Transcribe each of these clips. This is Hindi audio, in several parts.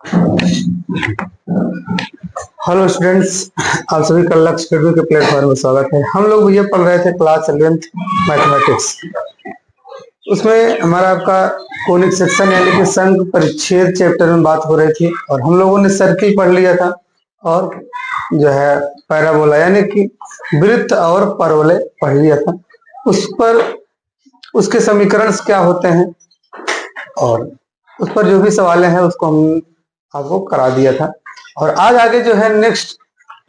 हेलो स्टूडेंट्स, आप सभी का लक्ष्य अकेडमी के प्लेटफॉर्म में स्वागत है। हम लोग भैया पढ़ रहे थे क्लास 11th मैथमेटिक्स। उसमें हमारा आपका कोनिक सेक्शन यानी कि संघ परिच्छेद चैप्टर में बात हो रही थी और हम लोगों ने सर्किल पढ़ लिया था और जो है पैराबोला यानी कि वृत्त और परवलय पढ़ लिया था। उस पर उसके समीकरण क्या होते हैं और उस पर जो भी सवाल हैं उसको हम आपको करा दिया था। और आज आगे जो है नेक्स्ट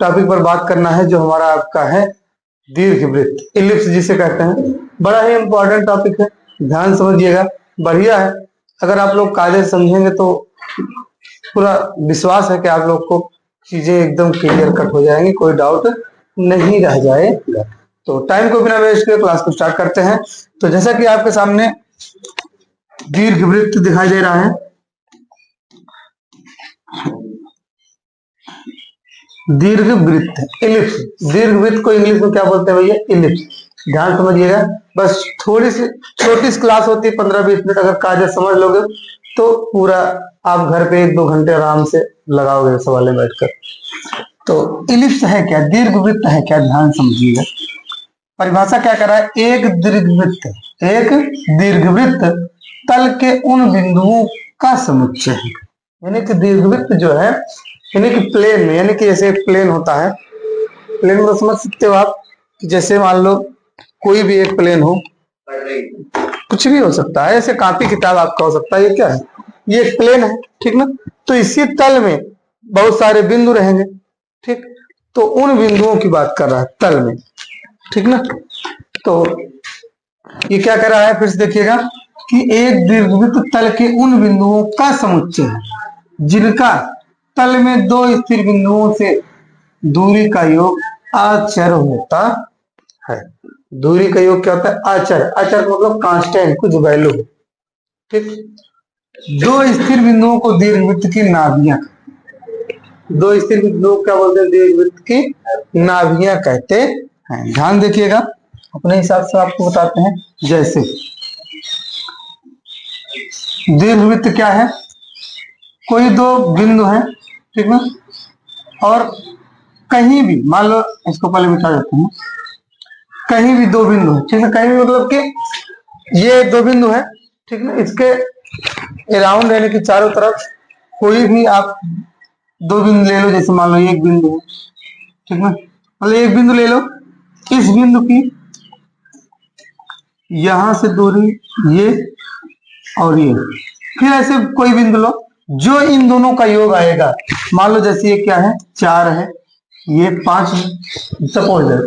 टॉपिक पर बात करना है जो हमारा आपका है दीर्घवृत्त, इलिप्स जिसे कहते हैं। बड़ा ही इंपॉर्टेंट टॉपिक है, ध्यान समझिएगा, बढ़िया है। अगर आप लोग कायदे समझेंगे तो पूरा विश्वास है कि आप लोग को चीजें एकदम क्लियर कट हो जाएंगी, कोई डाउट नहीं रह जाएगा। तो टाइम को बिना वेस्ट किए क्लास को स्टार्ट करते हैं। तो जैसा कि आपके सामने दीर्घवृत्त दिखाई दे रहा है, दीर्घवृत्त इलिप्स। दीर्घवृत्त को इंग्लिश में क्या बोलते हैं भैया? इलिप्स। ध्यान समझिएगा, बस थोड़ी सी छोटी सी क्लास होती है, 15-20 मिनट। अगर कायदे समझ लोगे तो पूरा आप घर पे 1-2 घंटे आराम से लगाओगे सवाल में बैठकर। तो इलिप्स है क्या, दीर्घवृत्त है क्या, ध्यान समझिएगा। परिभाषा क्या कर रहा है? एक दीर्घवृत्त तल के उन बिंदुओं का समुच्चय है। यानी कि दीर्घवृत्त जो है यानी कि प्लेन में, यानी कि जैसे एक प्लेन होता है, प्लेन में समझ सकते हो आप कि जैसे मान लो कोई भी एक प्लेन हो, कुछ भी हो सकता है, ऐसे कॉपी किताब आपका हो सकता है। ये क्या है? ये एक प्लेन है, ठीक ना। तो इसी तल में बहुत सारे बिंदु रहेंगे, ठीक। तो उन बिंदुओं की बात कर रहा है तल में, ठीक ना। तो ये क्या कर रहा है, फिर से देखिएगा कि एक दीर्घवृत्त तल के उन बिंदुओं का समुच्चय है जिनका तल में दो स्थिर बिंदुओं से दूरी का योग अचर होता है। दूरी का योग क्या होता है? अचर। अचर मतलब कांस्टेंट, कुछ वैल्यू, ठीक। दो स्थिर बिंदुओं को दीर्घवृत्त की नाभियां, दो स्थिर बिंदुओं क्या बोलते हैं? दीर्घवृत्त की नाभियां कहते हैं। ध्यान देखिएगा, अपने हिसाब से आपको बताते हैं। जैसे दीर्घवृत्त क्या है? कोई दो बिंदु है, ठीक ना, और कहीं भी मान लो, इसको पहले मिटा देते हैं, कहीं भी दो बिंदु है, ठीक है। कहीं भी मतलब कि ये दो बिंदु है, ठीक ना। इसके अराउंड यानी कि चारों तरफ कोई भी आप दो बिंदु ले लो। जैसे मान लो एक बिंदु है, ठीक ना, मतलब एक बिंदु ले लो। इस बिंदु की यहां से दूरी ये और ये, फिर ऐसे कोई बिंदु लो जो इन दोनों का योग आएगा। मान लो जैसे ये क्या है? 4 है, ये 5 है, सपोज है,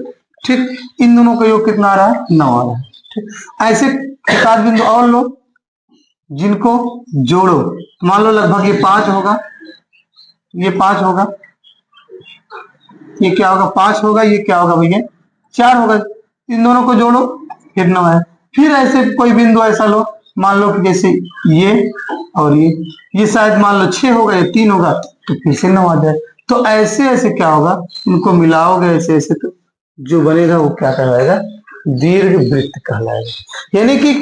ठीक। इन दोनों का योग कितना आ रहा है? 9 आ रहा है, ठीक। ऐसे 7 बिंदु और लो जिनको जोड़ो, मान लो लगभग ये 5 होगा, ये 5 होगा, ये क्या होगा? 5 होगा, ये क्या होगा भैया? 4 होगा। इन दोनों को जोड़ो, फिर 9 है। फिर ऐसे कोई बिंदु ऐसा लो, मान लो कि जैसे ये और ये शायद मान लो 6 होगा, ये 3 होगा, तो फिर से 9 आ जाए। तो ऐसे ऐसे क्या होगा? इनको मिलाओगे ऐसे ऐसे, तो जो बनेगा वो क्या कहलाएगा? दीर्घवृत्त कहलाएगा। यानी कि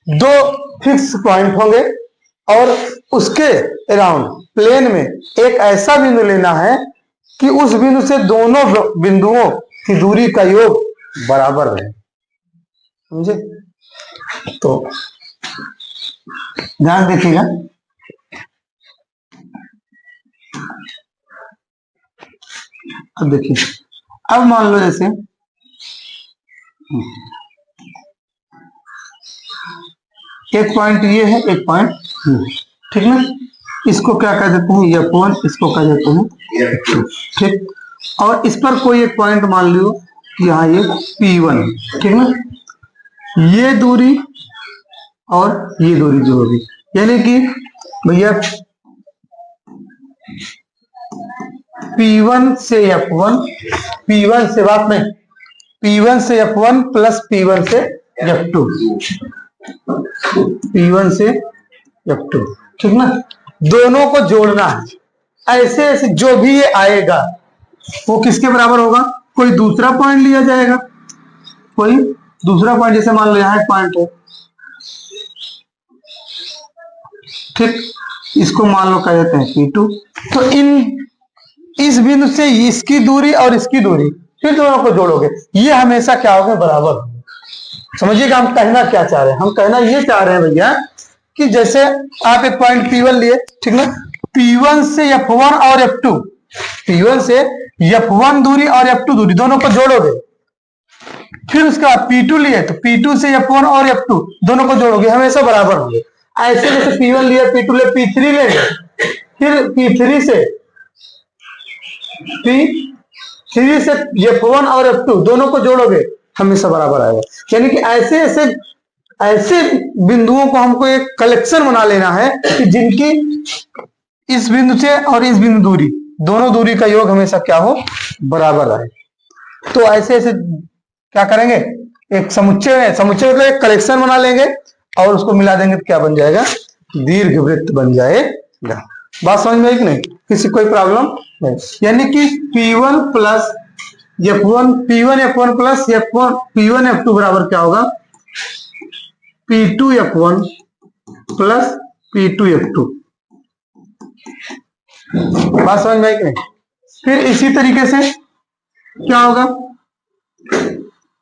दो फिक्स पॉइंट होंगे और उसके अराउंड प्लेन में एक ऐसा बिंदु लेना है कि उस बिंदु से दोनों बिंदुओं की दूरी का योग बराबर रहे, समझे? तो ध्यान देखिएगा, अब देखिए, अब मान लो जैसे एक पॉइंट ये है, एक पॉइंट ये, ठीक ना। इसको क्या कह देते हैं? F1, इसको कह देते हैं F2, ठीक। और इस पर कोई एक पॉइंट मान लो कि यहाँ ये P1, ठीक ना। ये दूरी और ये दूरी जो होगी, यानी कि भैया P1 से F1, P1 से बात नहीं, P1 से F1 प्लस P1 से F2, P1 से F2, ठीक ना। दोनों को जोड़ना है। ऐसे ऐसे जो भी ये आएगा वो किसके बराबर होगा? कोई दूसरा पॉइंट लिया जाएगा, कोई दूसरा पॉइंट, जैसे मान लो यहाँ एक पॉइंट है, ठीक। इसको मान लो कह देते हैं P2। तो इस बिंदु से इसकी दूरी और इसकी दूरी फिर दोनों को जोड़ोगे, ये हमेशा क्या होगा, बराबर होगा। समझिएगा हम कहना क्या चाह रहे हैं, हम कहना ये चाह रहे हैं भैया कि जैसे आप एक पॉइंट P1 लिए, ठीक ना, P1 से F1 और F2, P1 से F1 दूरी और F2 दूरी दोनों को जोड़ोगे, फिर उसका P2 लिए तो P2 से F1 और F2 दोनों को जोड़ोगे, हमेशा बराबर होंगे। ऐसे जैसे P1 लिया, P2 ले, P3 लेंगे, फिर P3 से F1 और F2 दोनों को जोड़ोगे, हमेशा बराबर आएगा। यानी कि ऐसे बिंदुओं को हमको एक कलेक्शन बना लेना है कि जिनकी इस बिंदु से और इस बिंदु दूरी, दोनों दूरी का योग हमेशा क्या हो, बराबर आए। तो ऐसे ऐसे क्या करेंगे, एक समुच्चय मतलब एक कलेक्शन बना लेंगे और उसको मिला देंगे तो क्या बन जाएगा, दीर्घवृत्त बन जाएगा। बात समझ में आई कि नहीं, किसी कोई प्रॉब्लम नहीं। यानी कि P1 plus F1 plus P1 F2 बराबर क्या होगा, P2 F1 plus P2 F2। बात समझ में आई कि नहीं। फिर इसी तरीके से क्या होगा,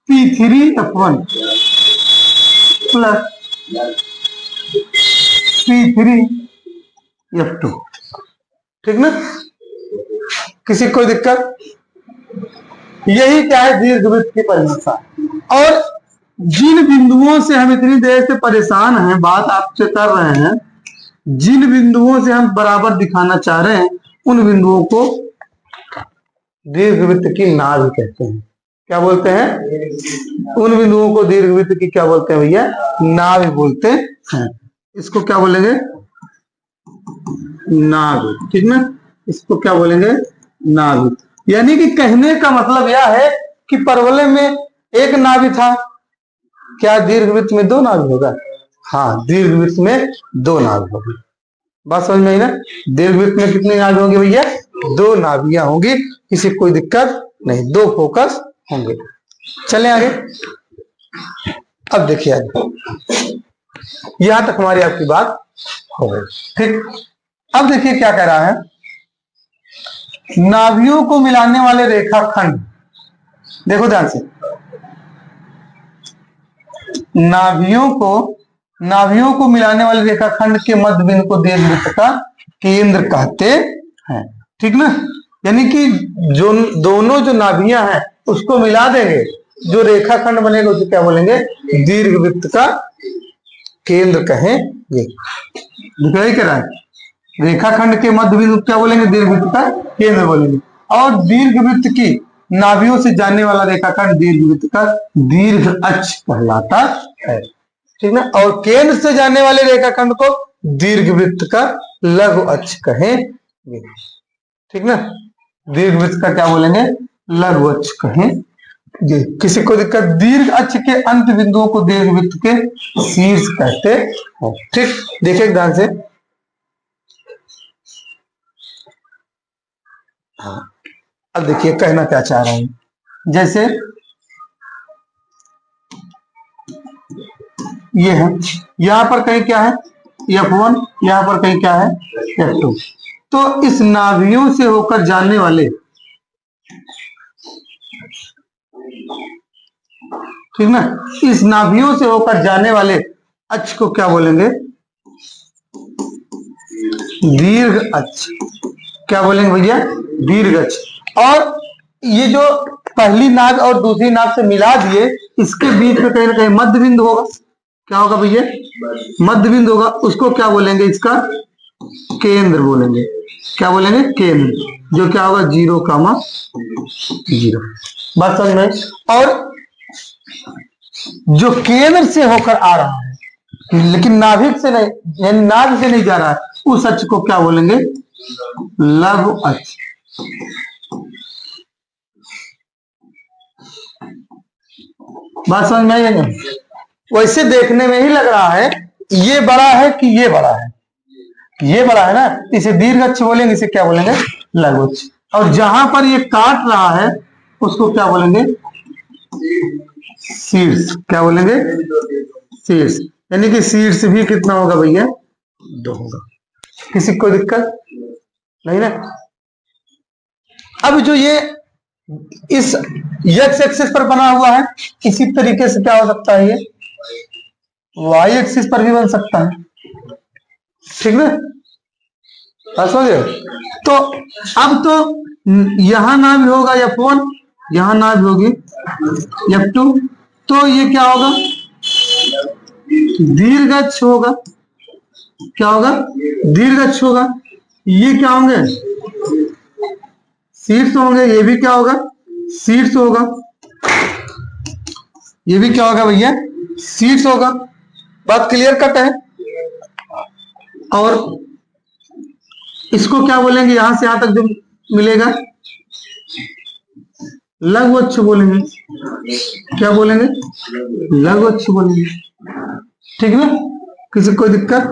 P3 F1 plus P3 F2, ठीक ना, किसी कोई दिक्कत। यही क्या है, दीर्घवृत्त की परिभाषा। और जिन बिंदुओं से हम इतनी देर से परेशान हैं, बात आपसे कर रहे हैं, जिन बिंदुओं से हम बराबर दिखाना चाह रहे हैं, उन बिंदुओं को दीर्घवृत्त की नाभ कहते हैं। क्या बोलते हैं, उन बिंदुओं को दीर्घवृत्त की क्या बोलते हैं भैया, नाभ बोलते हैं। इसको क्या बोलेंगे, नाभ, ठीक ना, इसको क्या बोलेंगे, नाभ। यानी कि कहने का मतलब यह है कि परवलय में एक नाभि था, क्या दीर्घवृत्त में दो नाभि होगा, हाँ, दीर्घवृत्त में दो नाभि होगी। बात समझ में आई ना, दीर्घवृत्त में कितनी नाभि होंगी भैया, दो नाभियां होंगी, किसी कोई दिक्कत नहीं, दो फोकस होंगे। चलें आगे। अब देखिए आगे, यहां तक हमारी आपकी बात हो गई, ठीक। अब देखिए क्या कह रहा है, नाभियों को मिलाने वाले रेखाखंड, देखो ध्यान से, नाभियों को मिलाने वाले रेखाखंड के मध्य बिंदु को दीर्घवृत्त का केंद्र कहते हैं, ठीक ना। यानी कि जो दोनों जो नाभियां हैं उसको मिला देंगे, जो रेखाखंड बनेगा उसे क्या बोलेंगे, दीर्घवृत्त का केंद्र कहेंगे। दिखाई क्या रहा है, रेखाखंड के मध्य बिंदु क्या बोलेंगे, दीर्घवृत्त का केंद्र बोलेंगे। और दीर्घवृत्त की नाभियों से जाने वाला रेखाखंड दीर्घवृत्त का दीर्घ अक्ष कहलाता है, ठीक ना। और केंद्र से जाने वाले रेखाखंड को दीर्घवृत्त का लघु अक्ष कहेंगे, ठीक ना। दीर्घवृत्त का क्या बोलेंगे, लघु अक्ष कहेंगे। किसी को दिक्कत, दीर्घ अक्ष के अंत बिंदुओं को दीर्घवृत्त के शीर्ष कहते हैं, ठीक। देखिए ध्यान से, हाँ, अब देखिए कहना क्या चाह रहा हूं। जैसे ये है, यहां पर कहीं क्या है, F1, यहां पर कहीं क्या है, F2। तो इस नाभियों से होकर जाने वाले, ठीक ना, इस नाभियों से होकर जाने वाले अक्ष को क्या बोलेंगे, दीर्घ अक्ष। क्या बोलेंगे भैया, दीर्घ अक्ष। और ये जो पहली नाभ और दूसरी नाभ से मिला दिए, इसके बीच में कहीं ना कहीं मध्य बिंदु होगा, क्या होगा भैया, मध्य बिंदु होगा, उसको क्या बोलेंगे, इसका केंद्र बोलेंगे। क्या बोलेंगे, केंद्र, जो क्या होगा 0,0। बात समझ में। और जो केंद्र से होकर आ रहा है लेकिन नाभिक से नहीं, यानी नाभ से नहीं जा रहा है, उस अक्ष को क्या बोलेंगे, लघु अक्ष। बात समझ में आई नहीं। वैसे देखने में ही लग रहा है ये बड़ा है कि ये बड़ा है, ये बड़ा है ना, इसे दीर्घ अक्ष बोलेंगे, इसे क्या बोलेंगे, लघु अक्ष। और जहां पर ये काट रहा है उसको क्या बोलेंगे, शीर्ष। क्या बोलेंगे, शीर्ष। यानी कि शीर्ष भी कितना होगा भैया, 2 होगा। किसी को कोई दिक्कत नहीं ना। अब जो ये इस x एक्सिस पर बना हुआ है, इसी तरीके से क्या हो सकता है, ये y एक्सिस पर भी बन सकता है, ठीक ना। समझे? तो अब तो यहां ना भी होगा F1, यहां ना भी होगी F2, तो ये क्या होगा, दीर्घअक्ष होगा। क्या होगा, दीर्घअक्ष होगा। ये क्या होंगे, शीर्ष होंगे। ये भी क्या होगा, शीर्ष होगा। ये भी क्या होगा भैया, शीर्ष होगा। बात क्लियर कट है। और इसको क्या बोलेंगे, यहां से यहां तक जो मिलेगा लघु अक्ष बोलेंगे। क्या बोलेंगे, लघु अक्ष बोलेंगे, ठीक ना। किसी कोई दिक्कत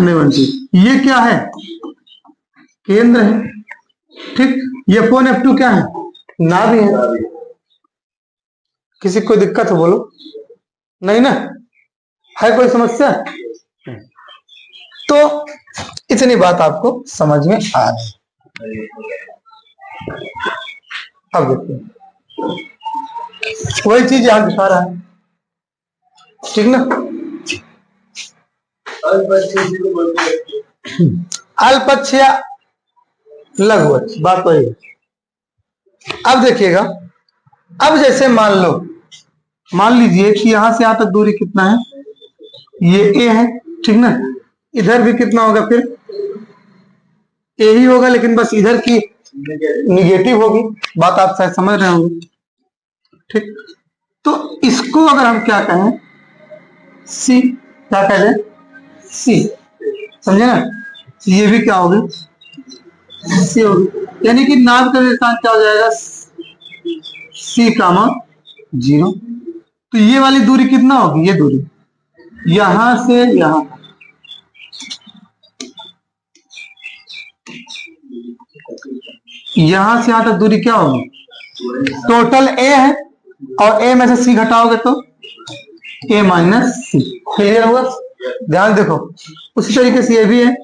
नहीं बनती। ये क्या है, केंद्र है, ठीक। ये F1 F2 क्या है, नाभ है। किसी कोई दिक्कत हो बोलो, नहीं ना, है कोई समस्या? तो इतनी बात आपको समझ में आ रही। अब देखिए वही चीज यहां दिखा रहा है, ठीक ना। अल्पक्ष या लघु अक्ष, बात वही है। अब देखिएगा, अब जैसे मान लीजिए कि यहां से यहां तक दूरी कितना है, ये ए है, ठीक ना। इधर भी कितना होगा, फिर ए ही होगा, लेकिन बस इधर की निगेटिव होगी। बात आप शायद समझ रहे होंगे, ठीक। तो इसको अगर हम क्या कहें, सी, क्या कह दें, सी, समझे ना। ये भी क्या होगी, सी होगी। यानी कि नाभ का स्थान क्या हो जाएगा, सी कामा 0। तो ये वाली दूरी कितना होगी, ये दूरी यहां से यहां, यहां से यहां तक दूरी क्या होगी, टोटल ए है, और ए में से सी घटाओगे तो ए माइनस सी। क्लियर हुआ? ध्यान देखो, उसी तरीके से ये भी है,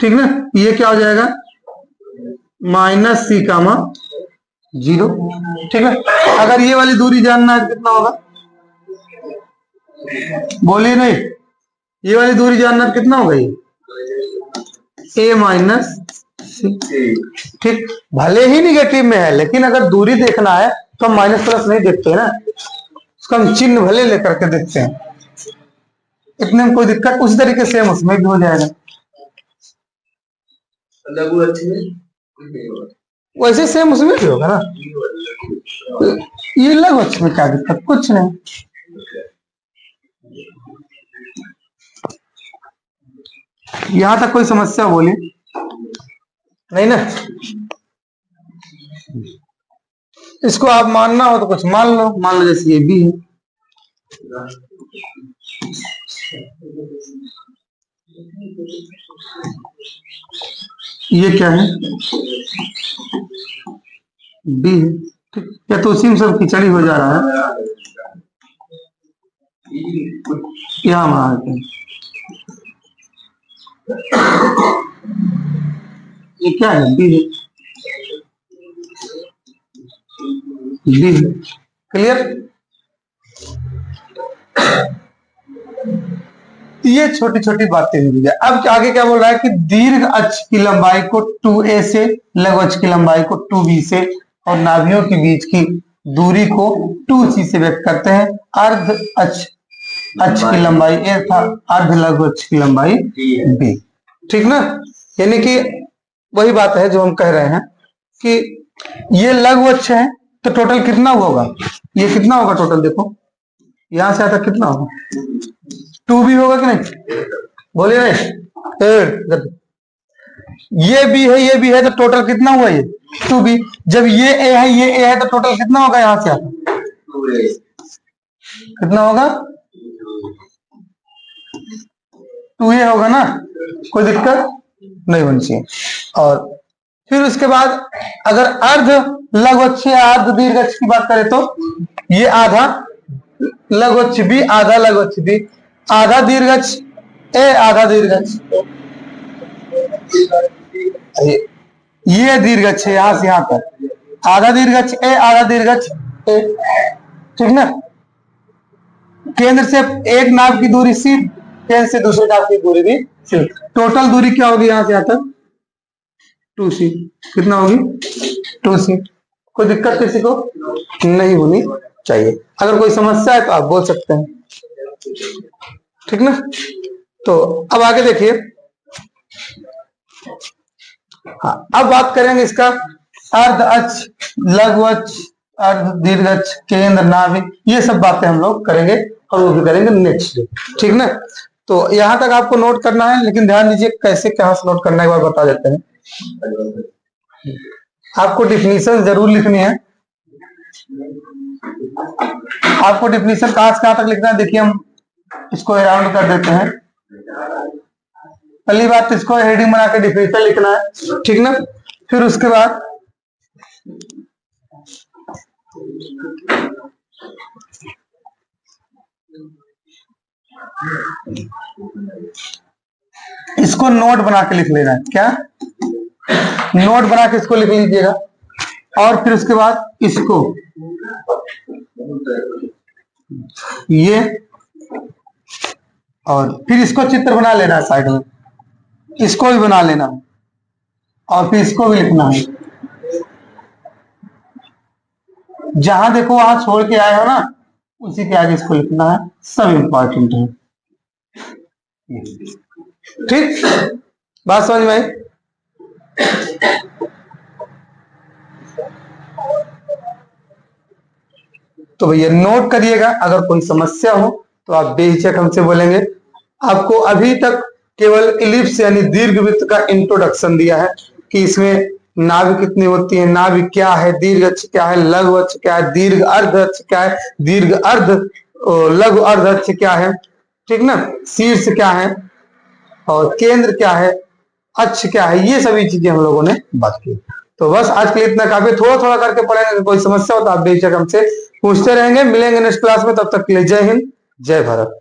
ठीक ना। ये क्या हो जाएगा, माइनस सी कामा 0, ठीक है। अगर ये वाली दूरी जानना है कितना होगा, बोलिए नहीं, ये वाली दूरी जानना है कितना होगा, ये ए माइनस सी, ठीक। भले ही निगेटिव में है, लेकिन अगर दूरी देखना है तो हम माइनस प्लस नहीं देखते ना, उसका हम चिन्ह भले लेकर के देखते हैं। इतने में कोई दिक्कत, उसी तरीके से हम उसमें भी हो जाएगा। लघु अक्ष में वैसे सेम उसमें भी होगा ना। ये लघु अक्ष में क्या दिक्कत, कुछ नहीं। यहां तक कोई समस्या बोली नहीं ना। इसको आप मानना हो तो कुछ मान लो जैसे ये भी है, ये क्या है, बी है, ठीक। या तो उसी में सब खिचड़ी हो जा रहा है, यहां मारते हैं। ये क्या है, बी है, बी है। क्लियर? ये छोटी छोटी बातें मिल जाए। अब आगे क्या बोल रहा है कि दीर्घ अक्ष की लंबाई को 2a से, लघु अक्ष की लंबाई को 2b से, और नाभियों के बीच की दूरी को 2c से व्यक्त करते हैं। अर्ध अक्ष की लंबाई a था, अर्ध लघु अक्ष की लंबाई b, ठीक ना। यानी कि वही बात है जो हम कह रहे हैं कि ये लघु अक्ष है, तो टोटल कितना होगा, ये कितना होगा टोटल, देखो यहां से आता कितना होगा, 2b होगा कि नहीं, बोलिए नहीं। ये भी है, ये भी है, तो टोटल कितना हुआ, ये 2b। जब ये a है, ये a है, तो टोटल कितना होगा, यहां से आता कितना होगा, 2a होगा ना। कोई दिक्कत नहीं होनी चाहिए। और फिर उसके बाद अगर अर्ध लघु अक्ष या अर्ध दीर्घ अक्ष की बात करें तो ये आधा लघु अक्ष b, आधा लघु अक्ष b, आधा दीर्घ अक्ष a, आधा दीर्घ अक्ष, ये दीर्घ है यहां से यहां तक, आधा दीर्घ ए, आधा दीर्घ ए, ठीक ना। केंद्र से एक नाव की दूरी सी, केंद्र से दूसरे नाव की दूरी भी सी, टोटल दूरी क्या होगी यहां से यहां तक 2c। कितना होगी 2c। कोई दिक्कत किसी को नहीं होनी चाहिए। अगर कोई समस्या है तो आप बोल सकते हैं, ठीक ना। तो अब आगे देखिए, हाँ अब बात करेंगे इसका अर्ध अक्ष, लघु अक्ष, अर्ध दीर्घ अक्ष, केंद्र, नाभिक, ये सब बातें हम लोग करेंगे और वो भी करेंगे नेक्स्ट डे, ठीक ना। तो यहां तक आपको नोट करना है, लेकिन ध्यान दीजिए कैसे कहां से नोट करना है एक बार बता देते हैं। आपको डिफिनीशन जरूर लिखनी है। आपको डिफिनीशन कहां से कहां तक लिखना है, देखिए हम इसको अराउंड कर देते हैं। पहली बात इसको हेडिंग बना के डिफिनीशन लिखना है, ठीक ना। फिर उसके बाद इसको नोट बना के लिख लेना है, क्या नोट बना के इसको लिख लीजिएगा। और फिर उसके बाद इसको ये, और फिर इसको चित्र बना लेना है साइड में, इसको भी बना लेना है और फिर इसको भी लिखना है। जहां देखो वहां छोड़ के आए हो ना, उसी के आगे इसको लिखना है, सब इंपॉर्टेंट है, ठीक। बात समझ में आई। तो भैया नोट करिएगा, अगर कोई समस्या हो तो आप बेहिचक हमसे बोलेंगे। आपको अभी तक केवल इलिप्स यानी दीर्घवृत्त का इंट्रोडक्शन दिया है कि इसमें नाभि कितनी होती है, नाभि क्या है, दीर्घ अक्ष क्या है, लघु अक्ष क्या है, दीर्घ अर्ध अक्ष क्या है, दीर्घ अर्ध लघु अर्ध अक्ष क्या है, ठीक ना, शीर्ष क्या है और केंद्र क्या है, अक्ष क्या है, ये सभी चीजें हम लोगों ने बात की। तो बस आज के लिए इतना काफी, थोड़ा थोड़ा करके पढ़ेंगे। कोई समस्या हो तो आप बेशक हमसे पूछते रहेंगे। मिलेंगे नेक्स्ट क्लास में, तब तक के लिए जय हिंद, जय भारत।